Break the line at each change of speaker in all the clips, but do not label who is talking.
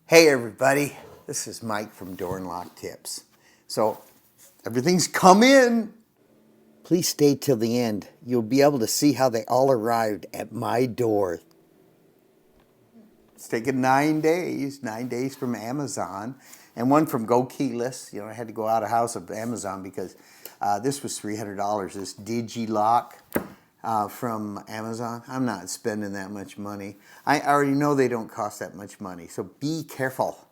Hey everybody, this is Mike from Door and Lock Tips. So everything's come in. Please stay till the end. You'll be able to see how they all arrived at my door. It's taken 9 days from Amazon, and one from Gookyo. You know, I had to go out of house of Amazon because this was $300. This Digilock from Amazon. I'm not spending that much money. I already know they don't cost that much money, so be careful.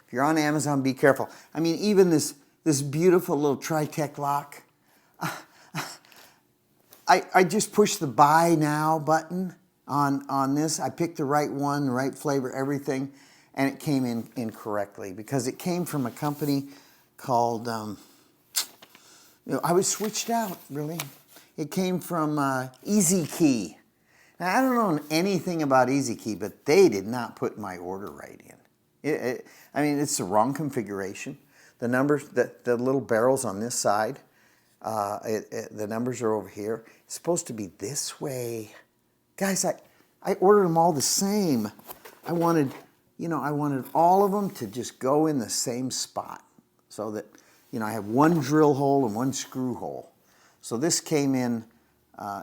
If you're on Amazon, be careful. I mean, even this beautiful little Tritech lock. I just pushed the buy now button on this. I picked the right one, the right flavor, everything, and it came in incorrectly because it came from a company called, I was switched out, really. It came from Amityke. Now, I don't know anything about Amityke, but they did not put my order right in. I mean, it's the wrong configuration. The numbers, the little barrels on this side, the numbers are over here. It's supposed to be this way. Guys, I ordered them all the same. I wanted all of them to just go in the same spot so that, I have one drill hole and one screw hole. So this came in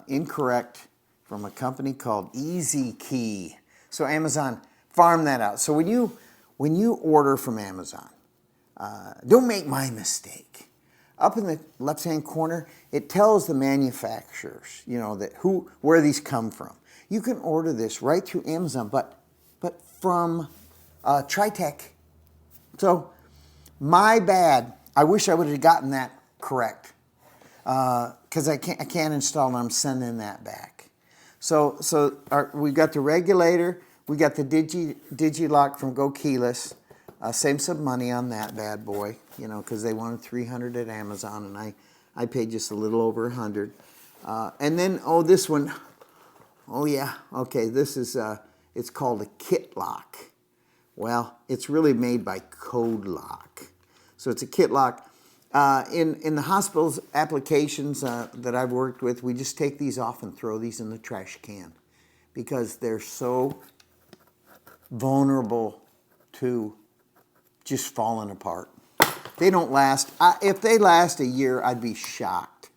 incorrect from a company called Amityke. So Amazon, farm that out. So when you order from Amazon, don't make my mistake. Up in the left-hand corner, it tells the manufacturers, where these come from. You can order this right through Amazon, but from Tritech. So my bad. I wish I would have gotten that correct. Because I can't install it, I'm sending that back. So we got the regulator, we got the Digilock from Gookyo. Saved some money on that bad boy, because they wanted $300 at Amazon, and I paid just a little over $100. And then, this one, this is, it's called a kit lock. Well, it's really made by Code Lock. So it's a kit lock. In the hospital's applications that I've worked with, we just take these off and throw these in the trash can because they're so vulnerable to just falling apart. They don't last. If they last a year, I'd be shocked.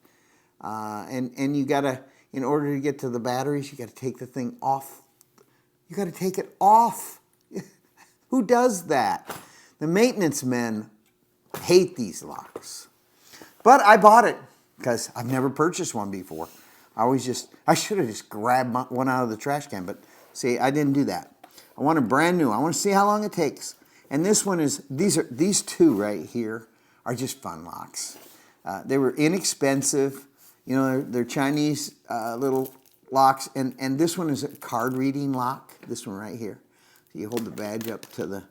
And you gotta, in order to get to the batteries, you gotta take the thing off. You gotta take it off. Who does that? The maintenance men hate these locks. But I bought it because I've never purchased one before. I should have just grabbed one out of the trash can, but see, I didn't do that. I want a brand new. I want to see how long it takes. And this one is, these two right here are just fun locks. They were inexpensive. They're Chinese little locks. And this one is a card reading lock. This one right here. So you hold the badge up to the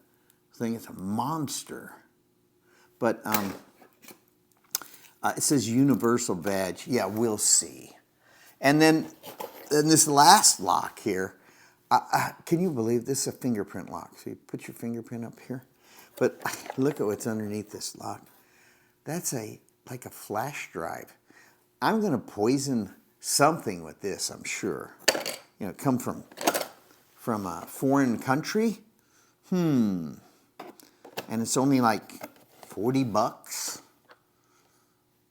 thing. It's a monster. But it says universal badge. Yeah, we'll see. And then this last lock here, can you believe this is a fingerprint lock? So you put your fingerprint up here. But look at what's underneath this lock. That's like a flash drive. I'm going to poison something with this, I'm sure. Come from a foreign country. And it's only like $40.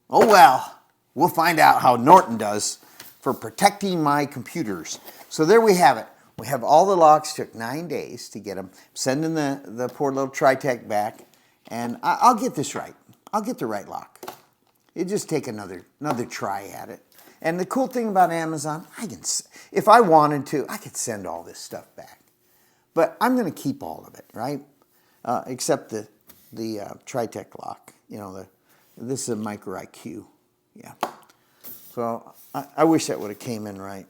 Oh well, we'll find out how Norton does for protecting my computers. So there we have it. We have all the locks. Took 9 days to get them. Sending the poor little Tritech back, and I'll get this right. I'll get the right lock. It just take another try at it. And the cool thing about Amazon, if I wanted to, I could send all this stuff back. But I'm going to keep all of it, right? Except the Tritech lock. This is a micro IQ. Yeah. So I wish that would have came in right.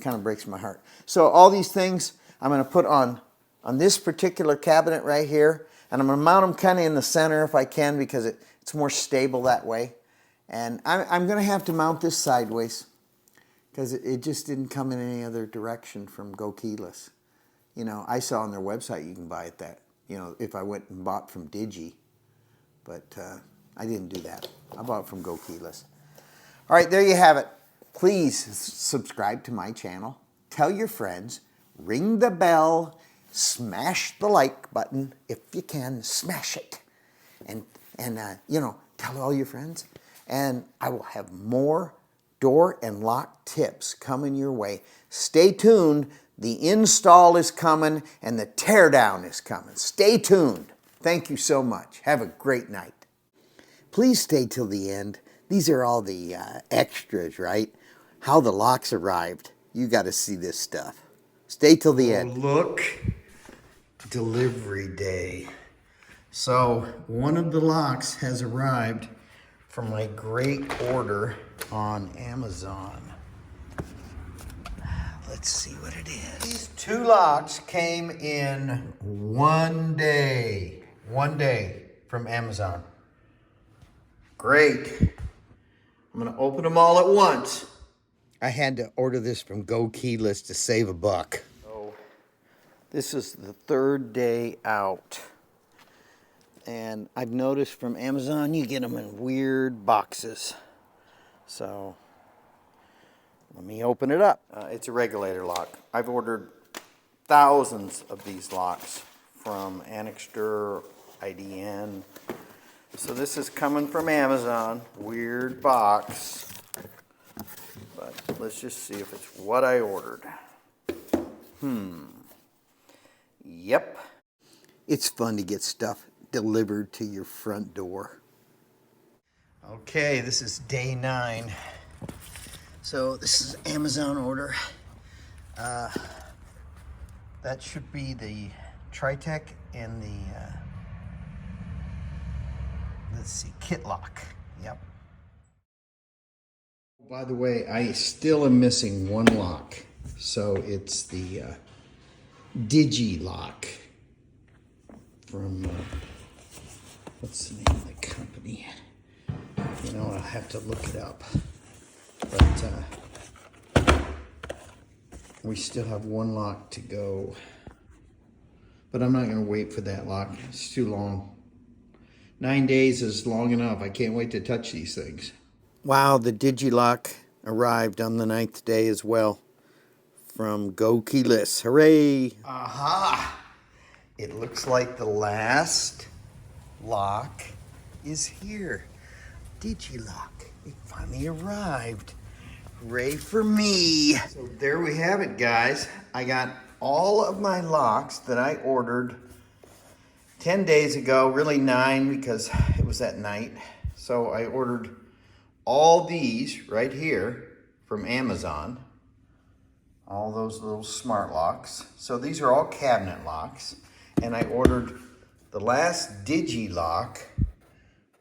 Kind of breaks my heart. So all these things I'm going to put on this particular cabinet right here, and I'm going to mount them kind of in the center if I can because it's more stable that way. And I'm going to have to mount this sideways because it just didn't come in any other direction from Gookyo. I saw on their website you can buy it that, if I went and bought from Digi. But I didn't do that. I bought it from Gookyo. All right, there you have it. Please subscribe to my channel. Tell your friends. Ring the bell. smash the like button if you can. Smash it. And you know, tell all your friends. And I will have more door and lock tips coming your way. Stay tuned. The install is coming and the teardown is coming. Stay tuned. Thank you so much. Have a great night. Please stay till the end. These are all the extras, right? How the locks arrived. You got to see this stuff. Stay till the end. Look, delivery day. So one of the locks has arrived from my great order on Amazon. Let's see what it is. These 2 locks came in one day from Amazon. Great. I'm gonna open them all at once. I had to order this from Go Keyless to save a buck. So this is the 3rd day out. And I've noticed from Amazon, you get them in weird boxes. So let me open it up. It's a regulator lock. I've ordered thousands of these locks from Annixter, IDN. So this is coming from Amazon. Weird box. But let's just see if it's what I ordered. Yep. It's fun to get stuff delivered to your front door. Okay, this is day 9. So this is Amazon order. That should be the Tritech and the, let's see, kit lock. Yep. By the way, I still am missing one lock. So it's the Digi lock from, what's the name of the company? You know, I'll have to look it up. But we still have one lock to go. But I'm not going to wait for that lock. It's too long. 9 days is long enough. I can't wait to touch these things. Wow, the Digilock arrived on the 9th day as well from Go Keyless. Hooray! Aha! It looks like the last lock is here. Digilock. It finally arrived. Hooray for me. So there we have it, guys. I got all of my locks that I ordered 10 days ago, really 9 because it was at night. So I ordered all these right here from Amazon. All those little smart locks. So these are all cabinet locks. And I ordered the last Digilock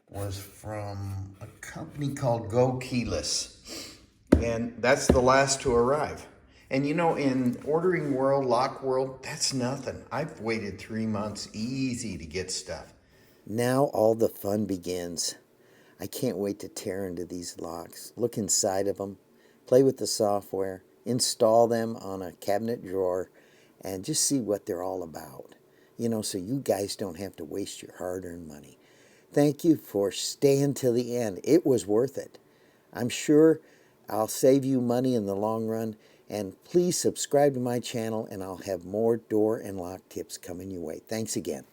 was from a company called Go Keyless. And that's the last to arrive. And you know, in ordering world, lock world, that's nothing. I've waited 3 months easy to get stuff. Now all the fun begins. I can't wait to tear into these locks, look inside of them, play with the software, install them on a cabinet drawer, and just see what they're all about. You know, so you guys don't have to waste your hard-earned money. Thank you for staying till the end. It was worth it. I'm sure I'll save you money in the long run. And please subscribe to my channel and I'll have more door and lock tips coming your way. Thanks again.